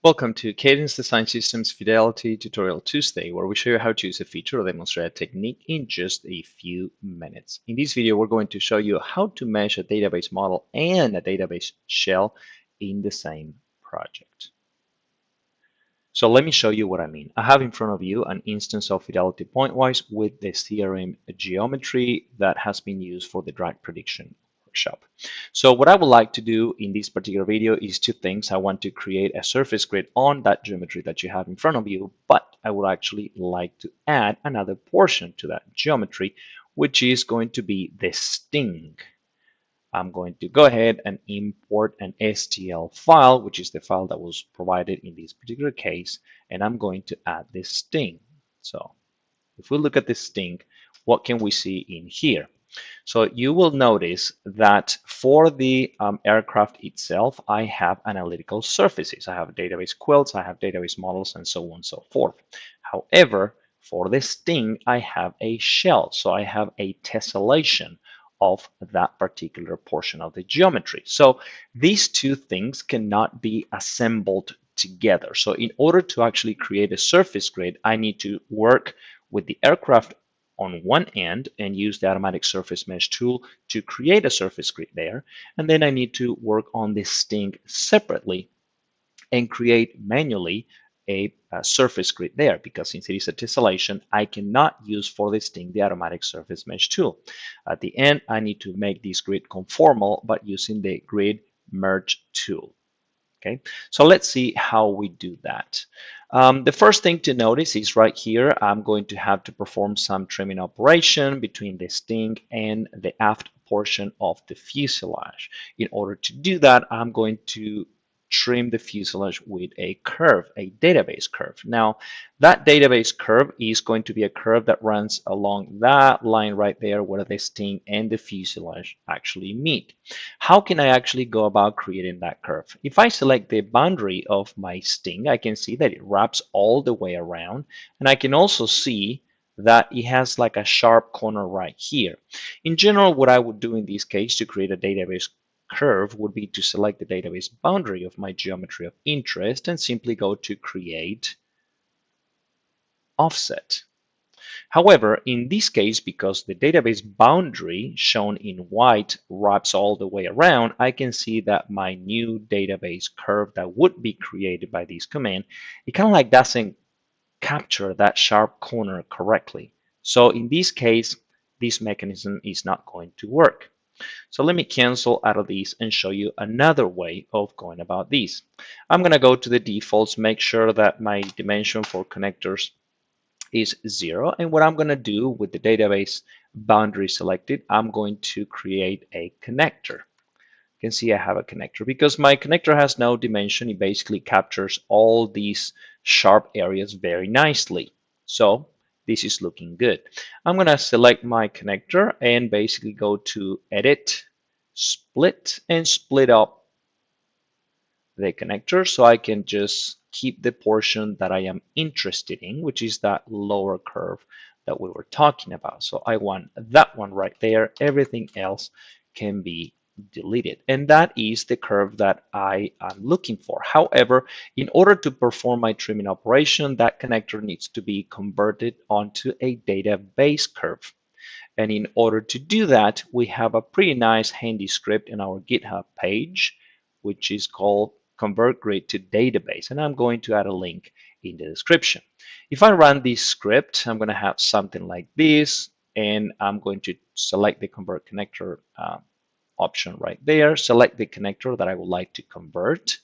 Welcome to Cadence Design Systems Fidelity Tutorial Tuesday, where we show you how to use a feature or demonstrate a technique in just a few minutes. In this video, we're going to show you how to mesh a database model and a database shell in the same project. So let me show you what I mean. I have in front of you an instance of Fidelity Pointwise with the CRM geometry that has been used for the drag prediction workshop. So what I would like to do in this particular video is two things. I want to create a surface grid on that geometry that you have in front of you, but I would actually like to add another portion to that geometry, which is going to be the sting. I'm going to go ahead and import an STL file, which is the file that was provided in this particular case, and I'm going to add this sting. So if we look at this sting, what can we see in here? So you will notice that for the aircraft itself, I have analytical surfaces. I have database quilts, I have database models, and so on and so forth. However, for the sting, I have a shell. So I have a tessellation of that particular portion of the geometry. So these two things cannot be assembled together. So in order to actually create a surface grid, I need to work with the aircraft on one end and use the automatic surface mesh tool to create a surface grid there. And then I need to work on this sting separately and create manually a surface grid there, because since it is a tessellation, I cannot use for this sting the automatic surface mesh tool. At the end, I need to make this grid conformal by using the grid merge tool. Okay, so let's see how we do that. The first thing to notice is right here, I'm going to have to perform some trimming operation between the sting and the aft portion of the fuselage. In order to do that, I'm going to trim the fuselage with a curve, a database curve. Now, that database curve is going to be a curve that runs along that line right there where the sting and the fuselage actually meet. How can I actually go about creating that curve? If I select the boundary of my sting, I can see that it wraps all the way around, and I can also see that it has like a sharp corner right here. In general, what I would do in this case to create a database curve would be to select the database boundary of my geometry of interest and simply go to create offset. However, in this case, because the database boundary shown in white wraps all the way around, I can see that my new database curve that would be created by this command, it kind of like doesn't capture that sharp corner correctly. So in this case, this mechanism is not going to work. So let me cancel out of these and show you another way of going about this. I'm going to go to the defaults, make sure that my dimension for connectors is 0. And what I'm going to do with the database boundary selected, I'm going to create a connector. You can see I have a connector. Because my connector has no dimension, it basically captures all these sharp areas very nicely. So this is looking good. I'm going to select my connector and basically go to Edit, Split, and split up the connector so I can just keep the portion that I am interested in, which is that lower curve that we were talking about. So I want that one right there. Everything else can be deleted. And that is the curve that I am looking for. However, in order to perform my trimming operation, that connector needs to be converted onto a database curve. And in order to do that, we have a pretty nice handy script in our GitHub page, which is called convert grid to database. And I'm going to add a link in the description. If I run this script, I'm going to have something like this, and I'm going to select the convert connector option right there, select the connector that I would like to convert,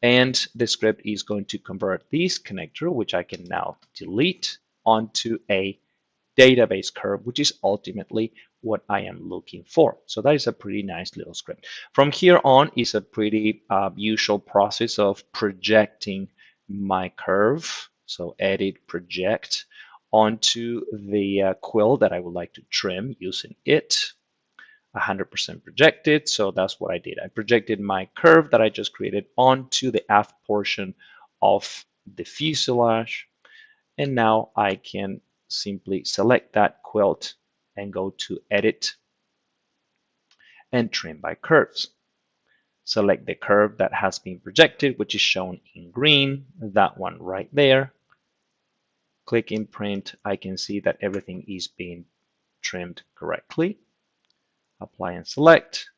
and the script is going to convert this connector, which I can now delete, onto a database curve, which is ultimately what I am looking for. So that is a pretty nice little script. From here on is a pretty usual process of projecting my curve. So edit, project onto the quill that I would like to trim using it. 100% projected. So that's what I did. I projected my curve that I just created onto the aft portion of the fuselage. And now I can simply select that quilt and go to Edit and Trim by Curves. select the curve that has been projected, which is shown in green, that one right there. Click Imprint. I can see that everything is being trimmed correctly. Apply and select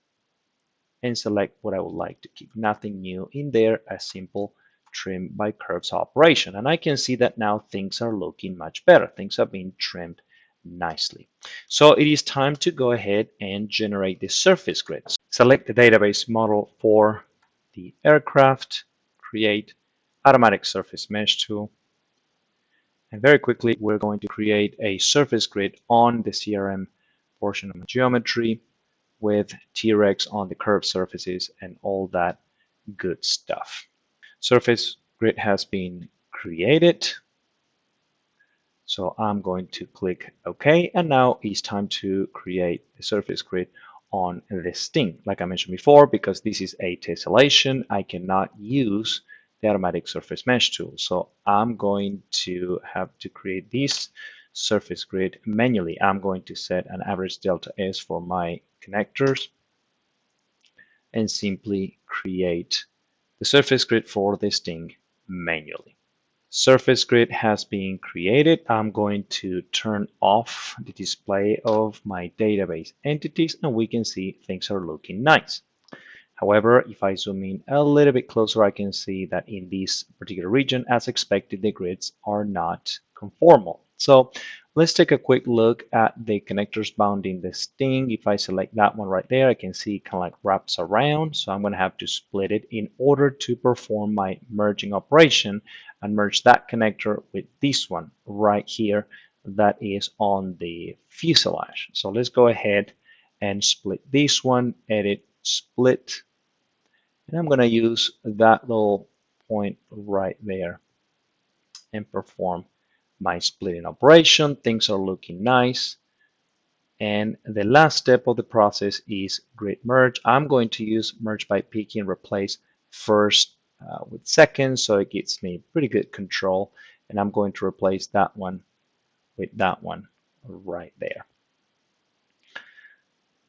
what I would like to keep. Nothing new in there, a simple trim by curves operation. And I can see that now things are looking much better. Things have been trimmed nicely. So it is time to go ahead and generate the surface grid. Select the database model for the aircraft, create automatic surface mesh tool, and very quickly we're going to create a surface grid on the CRM portion of geometry with T-Rex on the curved surfaces and all that good stuff. Surface grid has been created. So I'm going to click OK, and now it's time to create the surface grid on the sting. Like I mentioned before, because this is a tessellation, I cannot use the automatic surface mesh tool. So I'm going to have to create this surface grid manually. I'm going to set an average delta S for my connectors and simply create the surface grid for the sting manually. Surface grid has been created. I'm going to turn off the display of my database entities, and we can see things are looking nice. However, if I zoom in a little bit closer, I can see that in this particular region, as expected, the grids are not conformal. So let's take a quick look at the connectors bounding the sting. If I select that one right there, I can see it kind of like wraps around. So I'm going to have to split it in order to perform my merging operation and merge that connector with this one right here that is on the fuselage. So let's go ahead and split this one, edit, split. And I'm going to use that little point right there and perform my splitting operation. Things are looking nice. And the last step of the process is grid merge. I'm going to use merge by picking, replace first with second, so it gives me pretty good control. And I'm going to replace that one with that one right there.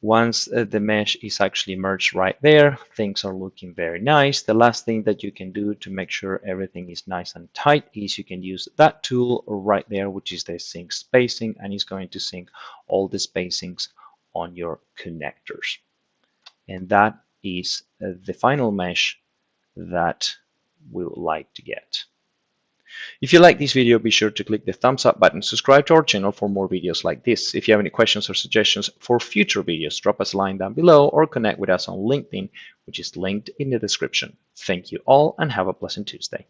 Once the mesh is actually merged right there, things are looking very nice. The last thing that you can do to make sure everything is nice and tight is you can use that tool right there, which is the sync spacing, and it's going to sync all the spacings on your connectors. And that is the final mesh that we would like to get. If you like this video, be sure to click the thumbs up button, subscribe to our channel for more videos like this. If you have any questions or suggestions for future videos, drop us a line down below or connect with us on LinkedIn, which is linked in the description. Thank you all and have a pleasant Tuesday.